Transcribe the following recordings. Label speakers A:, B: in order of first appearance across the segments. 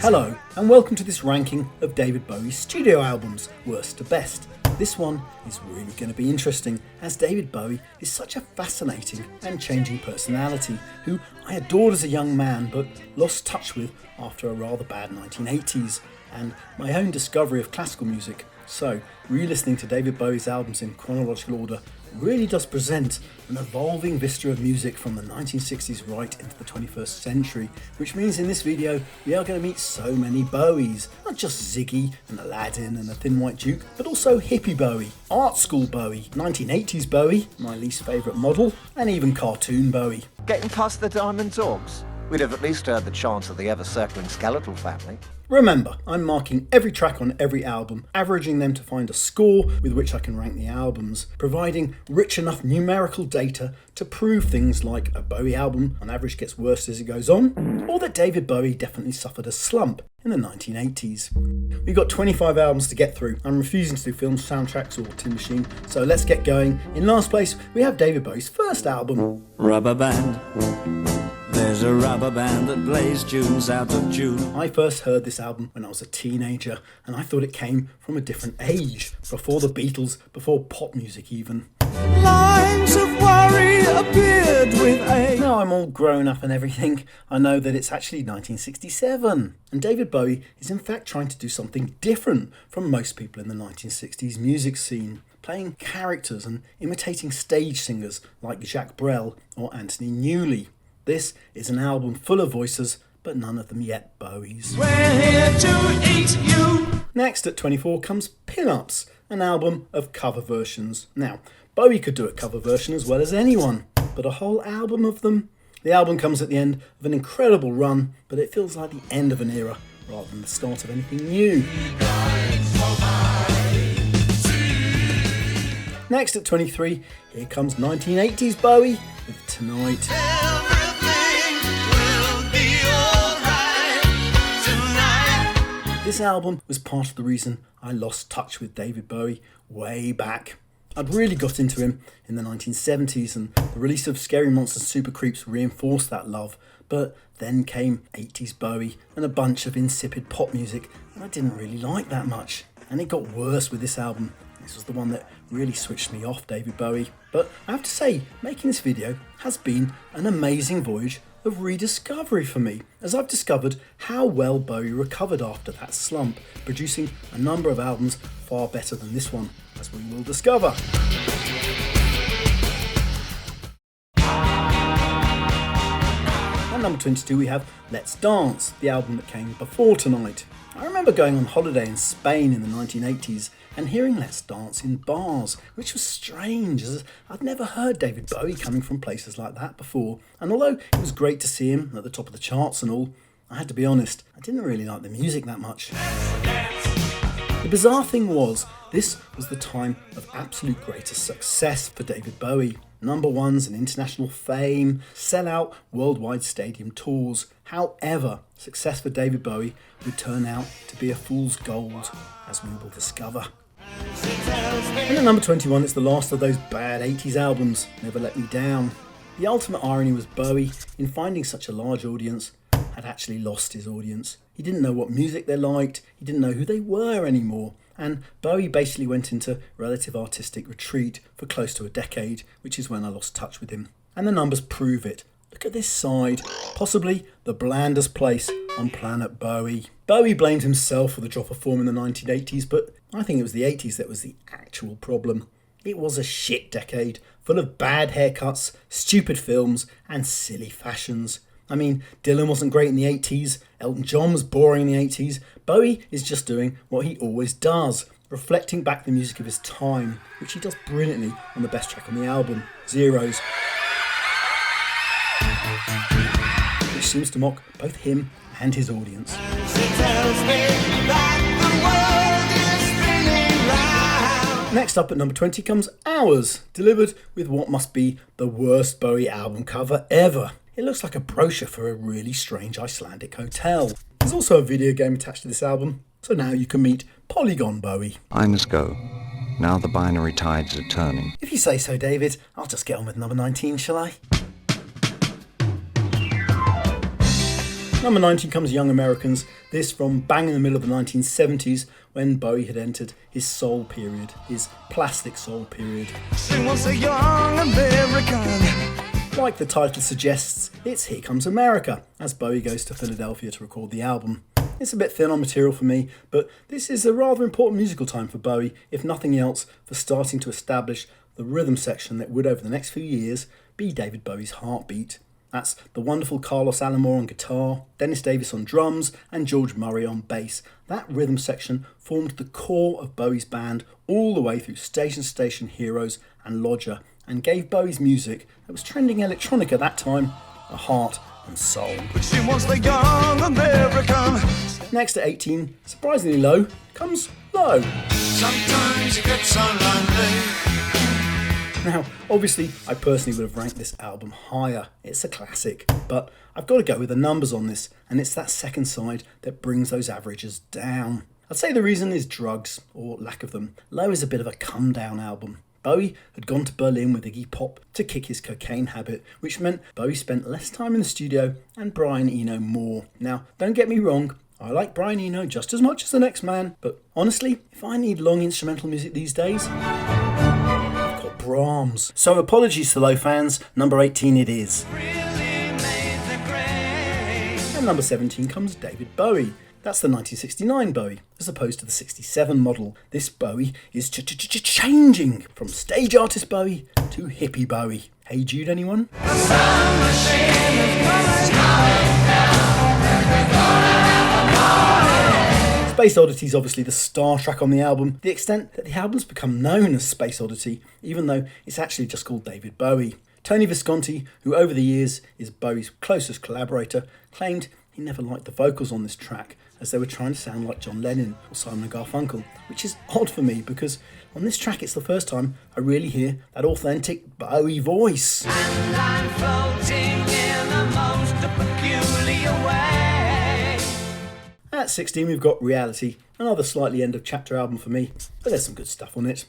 A: Hello, and welcome to this ranking of David Bowie's studio albums, worst to best. This one is really going to be interesting, as David Bowie is such a fascinating and changing personality who I adored as a young man but lost touch with after a rather bad 1980s and my own discovery of classical music. So, re-listening to David Bowie's albums in chronological order really does present an evolving vista of music from the 1960s right into the 21st century, which means in this video we are going to meet so many Bowies, not just Ziggy and Aladdin and the Thin White Duke, but also hippie Bowie, art school Bowie, 1980s Bowie, my least favourite model, and even cartoon Bowie.
B: Getting past the Diamond Dogs? We'd have at least heard the chant of the ever-circling skeletal family.
A: Remember, I'm marking every track on every album, averaging them to find a score with which I can rank the albums, providing rich enough numerical data to prove things like a Bowie album on average gets worse as it goes on, or that David Bowie definitely suffered a slump in the 1980s. We've got 25 albums to get through. I'm refusing to do film soundtracks or Tin Machine, so let's get going. In last place, we have David Bowie's first album.
C: Rubber Band. There's a rubber band that plays tunes out of tune.
A: I first heard this album when I was a teenager, and I thought it came from a different age, before the Beatles, before pop music even.
C: Lines of worry appeared with a...
A: Now I'm all grown up and everything, I know that it's actually 1967, and David Bowie is in fact trying to do something different from most people in the 1960s music scene, playing characters and imitating stage singers like Jacques Brel or Anthony Newley. This is an album full of voices, but none of them yet Bowie's.
C: We're here to eat you.
A: Next at 24 comes Pin-Ups, an album of cover versions. Now, Bowie could do a cover version as well as anyone, but a whole album of them? The album comes at the end of an incredible run, but it feels like the end of an era rather than the start of anything new. Next at 23, here comes 1980s Bowie with Tonight. This album was part of the reason I lost touch with David Bowie way back. I'd really got into him in the 1970s, and the release of Scary Monsters Super Creeps reinforced that love, but then came 80s Bowie and a bunch of insipid pop music, and I didn't really like that much. And it got worse with this album. This was the one that really switched me off David Bowie. But I have to say, making this video has been an amazing voyage of rediscovery for me, as I've discovered how well Bowie recovered after that slump, producing a number of albums far better than this one, as we will discover. At number 22 we have Let's Dance, the album that came before Tonight. I remember going on holiday in Spain in the 1980s and hearing Let's Dance in bars, which was strange, as I'd never heard David Bowie coming from places like that before. And although it was great to see him at the top of the charts and all, I had to be honest, I didn't really like the music that much. The bizarre thing was, this was the time of absolute greatest success for David Bowie. Number ones and international fame, sell-out worldwide stadium tours. However, success for David Bowie would turn out to be a fool's gold, as we will discover. And at number 21, it's the last of those bad 80s albums, Never Let Me Down. The ultimate irony was Bowie, in finding such a large audience, had actually lost his audience. He didn't know what music they liked, he didn't know who they were anymore, and Bowie basically went into relative artistic retreat for close to a decade, which is when I lost touch with him. And the numbers prove it. Look at this side, possibly the blandest place on planet Bowie. Bowie blamed himself for the drop of form in the 1980s, but I think it was the 80s that was the actual problem. It was a shit decade, full of bad haircuts, stupid films, and silly fashions. I mean, Dylan wasn't great in the 80s, Elton John was boring in the 80s, Bowie is just doing what he always does, reflecting back the music of his time, which he does brilliantly on the best track on the album, Zeros, which seems to mock both him and his audience. Next up at number 20 comes Hours, delivered with what must be the worst Bowie album cover ever. It looks like a brochure for a really strange Icelandic hotel. There's also a video game attached to this album, so now you can meet Polygon Bowie.
D: I must go. Now the binary tides are turning.
A: If you say so, David, I'll just get on with number 19, shall I? Number 19 comes Young Americans, this from bang in the middle of the 1970s when Bowie had entered his soul period, his plastic soul period.
C: She was a young American.
A: Like the title suggests, it's Here Comes America, as Bowie goes to Philadelphia to record the album. It's a bit thin on material for me, but this is a rather important musical time for Bowie, if nothing else, for starting to establish the rhythm section that would, over the next few years, be David Bowie's heartbeat. That's the wonderful Carlos Alomar on guitar, Dennis Davis on drums, and George Murray on bass. That rhythm section formed the core of Bowie's band all the way through Station Station Heroes and Lodger, and gave Bowie's music, that was trending electronic at that time, a heart and soul.
C: But she was the young American.
A: Next at 18, surprisingly low, comes Low.
C: Sometimes you get so lonely.
A: Now, obviously, I personally would have ranked this album higher. It's a classic, but I've got to go with the numbers on this, and it's that second side that brings those averages down. I'd say the reason is drugs, or lack of them. Low is a bit of a come-down album. Bowie had gone to Berlin with Iggy Pop to kick his cocaine habit, which meant Bowie spent less time in the studio and Brian Eno more. Now, don't get me wrong, I like Brian Eno just as much as the next man, but honestly, if I need long instrumental music these days, I've got Brahms. So apologies to Low fans, number 18 it is. And number 17 comes David Bowie. That's the 1969 Bowie, as opposed to the 67 model. This Bowie is changing from stage artist Bowie to hippie Bowie. Hey Jude, anyone? Space Oddity is obviously the star track on the album, to the extent that the album's become known as Space Oddity, even though it's actually just called David Bowie. Tony Visconti, who over the years is Bowie's closest collaborator, claimed he never liked the vocals on this track, as they were trying to sound like John Lennon or Simon & Garfunkel, which is odd for me because on this track it's the first time I really hear that authentic Bowie voice.
E: And I'm floating in the most peculiar way.
A: At 16 we've got Reality, another slightly end of chapter album for me, but there's some good stuff on it.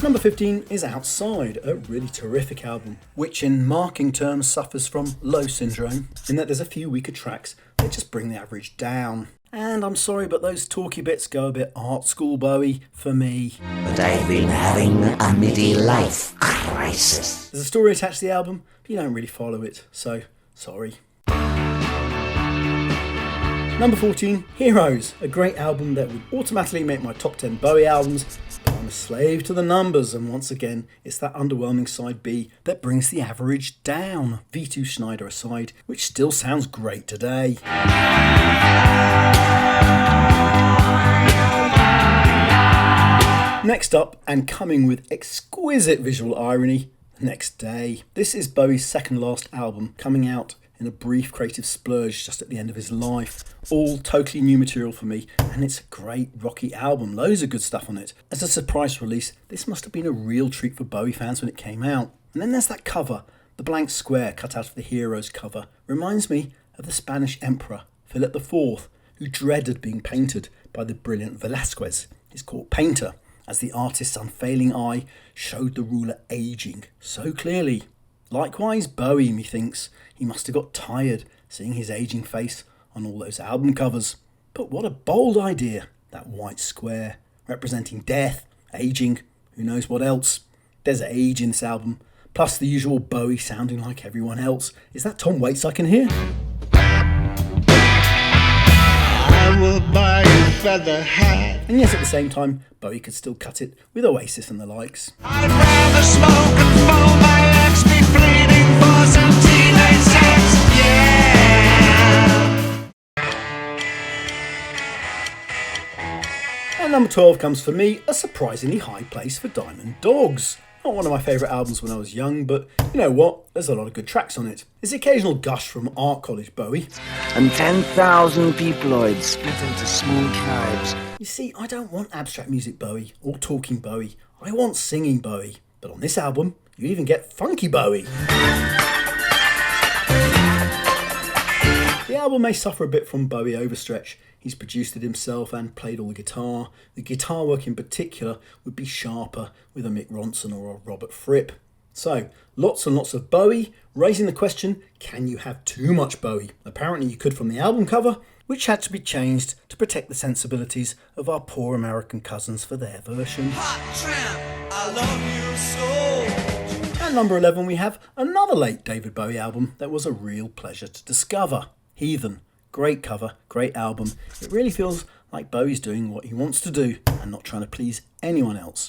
A: Number 15 is Outside, a really terrific album, which in marking terms suffers from low syndrome, in that there's a few weaker tracks that just bring the average down. And I'm sorry, but those talky bits go a bit art school Bowie for me.
F: But I've been having a midi-life crisis.
A: There's a story attached to the album, but you don't really follow it, so sorry. Number 14, Heroes, a great album that would automatically make my top 10 Bowie albums, but I'm a slave to the numbers, and once again, it's that underwhelming side B that brings the average down, V2 Schneider aside, which still sounds great today. Next up, and coming with exquisite visual irony, Next Day. This is Bowie's second last album, coming out in a brief creative splurge just at the end of his life. All totally new material for me, and it's a great rocky album, loads of good stuff on it. As a surprise release, this must have been a real treat for Bowie fans when it came out. And then there's that cover, the blank square cut out of the Heroes cover. Reminds me of the Spanish Emperor, Philip IV, who dreaded being painted by the brilliant Velázquez, his court painter, as the artist's unfailing eye showed the ruler ageing so clearly. Likewise, Bowie, methinks, he must have got tired seeing his ageing face on all those album covers. But what a bold idea, that white square, representing death, ageing, who knows what else. There's age in this album, plus the usual Bowie sounding like everyone else. Is that Tom Waits I can hear?
G: I will buy a feather hat.
A: And yes, at the same time, Bowie could still cut it with Oasis and the likes.
C: I'd rather smoke and fold my legs, be pleading for some teenage sex, yeah.
A: And number 12 comes for me, a surprisingly high place for Diamond Dogs. Not one of my favourite albums when I was young, but you know what? There's a lot of good tracks on it. There's the occasional gush from Art College Bowie.
F: And 10,000 peopleoids split into small tribes.
A: You see, I don't want abstract music Bowie or talking Bowie. I want singing Bowie. But on this album, you even get funky Bowie. The album may suffer a bit from Bowie overstretch. He's produced it himself and played all the guitar. The guitar work in particular would be sharper with a Mick Ronson or a Robert Fripp. So, lots and lots of Bowie, raising the question, can you have too much Bowie? Apparently you could from the album cover, which had to be changed to protect the sensibilities of our poor American cousins for their version.
E: Hot tramp, I love you so.
A: At number 11 we have another late David Bowie album that was a real pleasure to discover. Heathen. Great cover, great album. It really feels like Bowie's doing what he wants to do and not trying to please anyone else.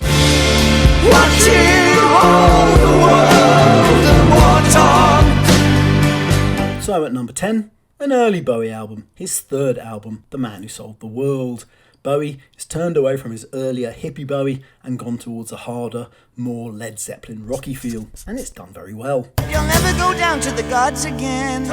A: So at number 10, an early Bowie album, his third album, The Man Who Sold the World. Bowie has turned away from his earlier hippie Bowie and gone towards a harder, more Led Zeppelin rocky feel, and it's done very well.
E: You'll never go down to the gods again.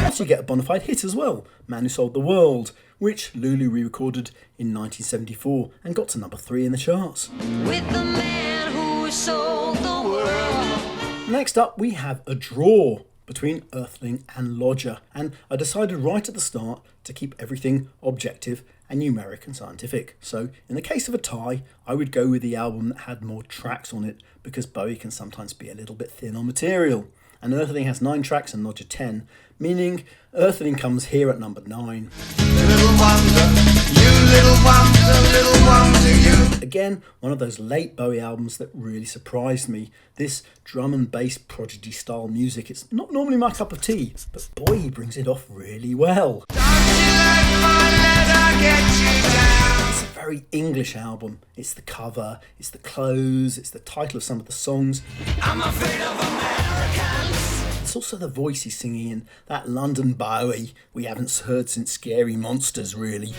A: Plus you get a bona fide hit as well, Man Who Sold the World, which Lulu re-recorded in 1974 and got to number 3 in the charts.
H: With the man who sold the world.
A: Next up we have a draw between Earthling and Lodger, and I decided right at the start to keep everything objective and numeric and scientific. So in the case of a tie, I would go with the album that had more tracks on it, because Bowie can sometimes be a little bit thin on material. And Earthling has 9 tracks and Lodger 10, meaning Earthling comes here at number 9. Again, one of those late Bowie albums that really surprised me. This drum and bass prodigy style music, it's not normally my cup of tea, but boy, he brings it off really well. It's a very English album. It's the cover, it's the clothes, it's the title of some of the songs.
E: I'm afraid of Americans.
A: It's also the voice he's singing in, that London Bowie we haven't heard since Scary Monsters, really.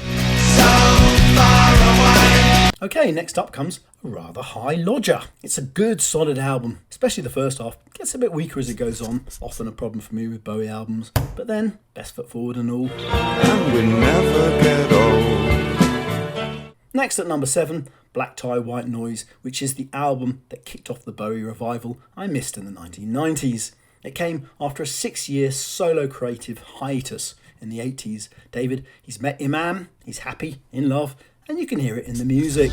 A: Okay, next up comes a rather high Lodger. It's a good, solid album, especially the first half. Gets a bit weaker as it goes on, often a problem for me with Bowie albums. But then, best foot forward and all.
C: And we never get old.
A: Next at number 7, Black Tie, White Noise, which is the album that kicked off the Bowie revival I missed in the 1990s. It came after a 6-year solo creative hiatus in the 80s. David, he's met Imam, he's happy, in love, and you can hear it in the music.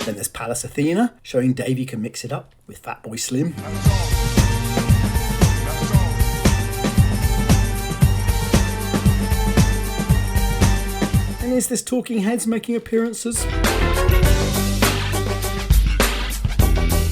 A: Then there's Palace Athena, showing Davey can mix it up with Fatboy Slim. And is this Talking Heads making appearances?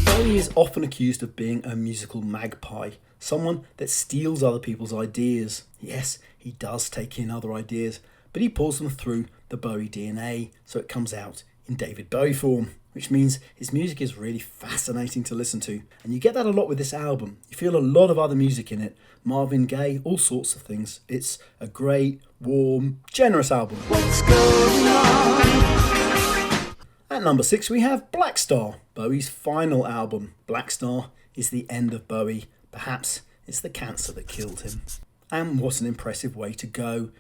A: Bowie is often accused of being a musical magpie, someone that steals other people's ideas. Yes, he does take in other ideas, but he pulls them through the Bowie DNA, so it comes out in David Bowie form, which means his music is really fascinating to listen to. And you get that a lot with this album. You feel a lot of other music in it, Marvin Gaye, all sorts of things. It's a great, warm, generous album.
E: What's going on?
A: At number 6 we have Black Star, Bowie's final album. Black Star is the end of Bowie. Perhaps it's the cancer that killed him. And what an impressive way to go,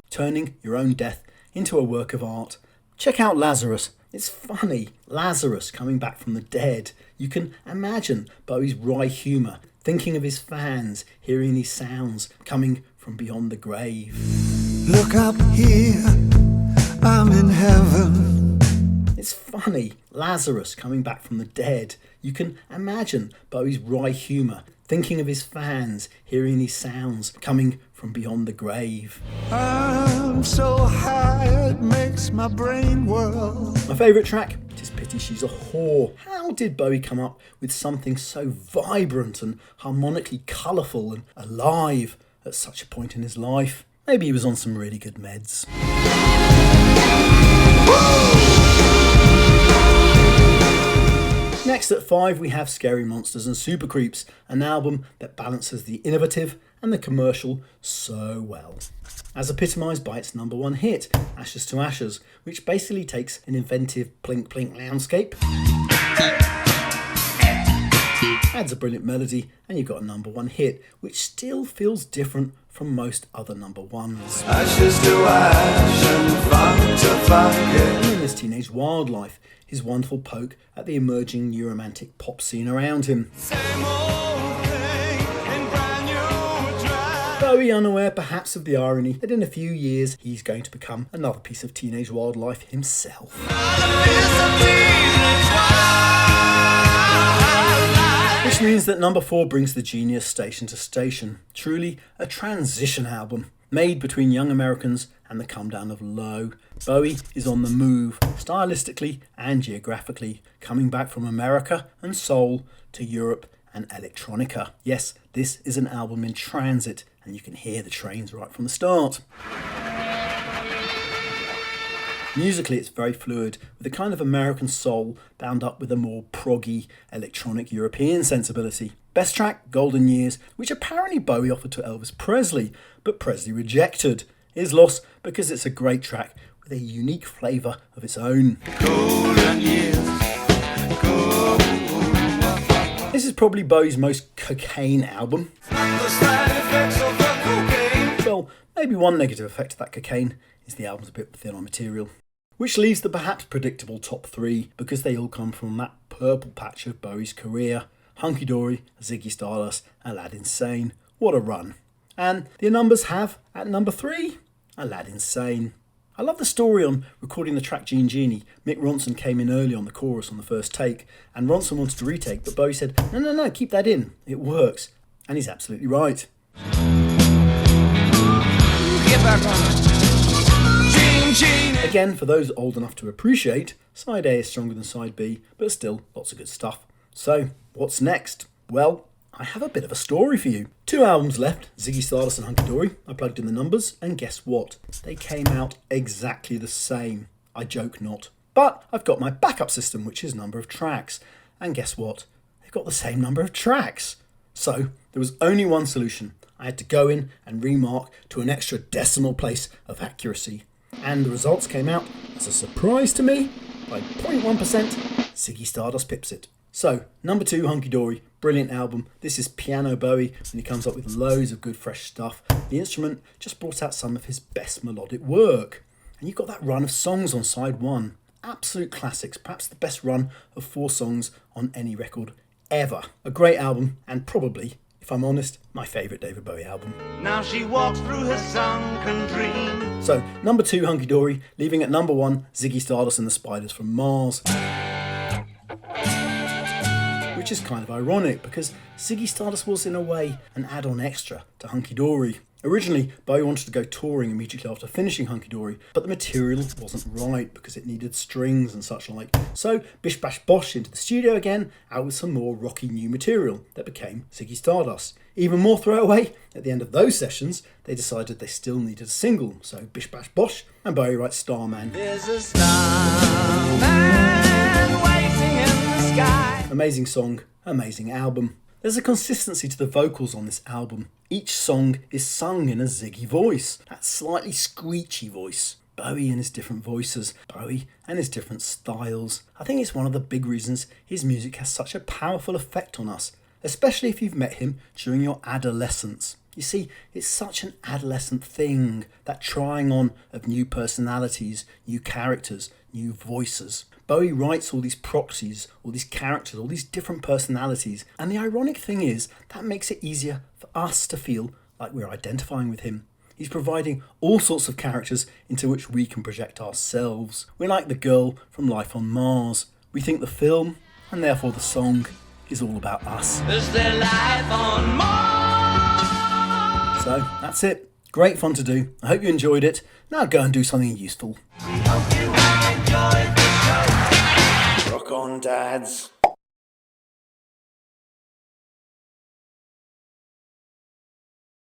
A: turning your own death into a work of art. Check out Lazarus. It's funny, Lazarus coming back from the dead. You can imagine Bowie's wry humour, thinking of his fans, hearing these sounds coming from beyond the grave.
C: Look up here, I'm in heaven.
A: It's funny, Lazarus coming back from the dead. You can imagine Bowie's wry humour, thinking of his fans, hearing these sounds coming from beyond the grave.
C: I'm so high it makes my brain whirl.
A: My favourite track? Tis Pity She's a Whore. How did Bowie come up with something so vibrant and harmonically colourful and alive at such a point in his life? Maybe he was on some really good meds. Next at 5 we have Scary Monsters and Super Creeps, an album that balances the innovative and the commercial so well. As epitomised by its number 1 hit, Ashes to Ashes, which basically takes an inventive plink plink landscape, adds a brilliant melody, and you've got a number 1 hit, which still feels different from most other number 1s.
C: Ashes to ash and fun to fuck it.
A: And in this Teenage Wildlife, his wonderful poke at the emerging new romantic pop scene around him. Bowie unaware perhaps of the irony that in a few years he's going to become another piece of Teenage Wildlife himself. Which means that number 4 brings the genius station to station. Truly a transition album, made between young Americans and the come down of Low. Bowie is on the move, stylistically and geographically, coming back from America and soul to Europe and electronica. Yes, this is an album in transit, and you can hear the trains right from the start. Musically, it's very fluid, with a kind of American soul bound up with a more proggy, electronic European sensibility. Best track, Golden Years, which apparently Bowie offered to Elvis Presley, but Presley rejected. Is lost because it's a great track with a unique flavour of its own. Golden Years. This is probably Bowie's most cocaine album. Well, maybe one negative effect of that cocaine is the album's a bit thin on material. Which leaves the perhaps predictable top 3, because they all come from that purple patch of Bowie's career. Hunky Dory, Ziggy Stardust, Aladdin Sane. What a run. And the numbers have, at number 3, Aladdin Sane. I love the story on recording the track Gene Genie. Mick Ronson came in early on the chorus on the first take, and Ronson wanted to retake, but Bowie said, no, keep that in. It works. And he's absolutely right. Get back on it. Again, for those old enough to appreciate, side A is stronger than side B, but still lots of good stuff. So, what's next? Well, I have a bit of a story for you. 2 albums left, Ziggy Stardust and Hunky Dory. I plugged in the numbers, and guess what? They came out exactly the same. I joke not. But I've got my backup system, which is number of tracks. And guess what? They've got the same number of tracks. So, there was only one solution. I had to go in and remark to an extra decimal place of accuracy. And the results came out as a surprise to me. By 0.1%, Ziggy Stardust pips it. So, number 2, Hunky Dory, brilliant album. This is Piano Bowie, and he comes up with loads of good fresh stuff. The instrument just brought out some of his best melodic work. And you've got that run of songs on side 1. Absolute classics, perhaps the best run of 4 songs on any record ever. A great album, and probably, if I'm honest, my favourite David Bowie album. Now she walks through her sunken dream. So, number 2, Hunky Dory, leaving at number 1, Ziggy Stardust and the Spiders from Mars. Which is kind of ironic, because Ziggy Stardust was, in a way, an add-on extra to Hunky Dory. Originally, Bowie wanted to go touring immediately after finishing Hunky Dory, but the material wasn't right because it needed strings and such like. So, bish bash bosh into the studio again, out with some more rocky new material that became Ziggy Stardust. Even more throwaway, at the end of those sessions, they decided they still needed a single, so bish bash bosh, and Bowie writes Starman. There's a starman waiting in the sky. Amazing song, amazing album. There's a consistency to the vocals on this album. Each song is sung in a Ziggy voice, that slightly screechy voice. Bowie and his different voices, Bowie and his different styles. I think it's one of the big reasons his music has such a powerful effect on us, especially if you've met him during your adolescence. You see, it's such an adolescent thing, that trying on of new personalities, new characters, new voices. Bowie writes all these proxies, all these characters, all these different personalities, and the ironic thing is that makes it easier for us to feel like we're identifying with him. He's providing all sorts of characters into which we can project ourselves. We're like the girl from Life on Mars. We think the film, and therefore the song, is all about us. Is there life on Mars? So, that's it. Great fun to do. I hope you enjoyed it. Now go and do something useful.
E: We hope you have enjoyed the show.
A: Rock on, dads.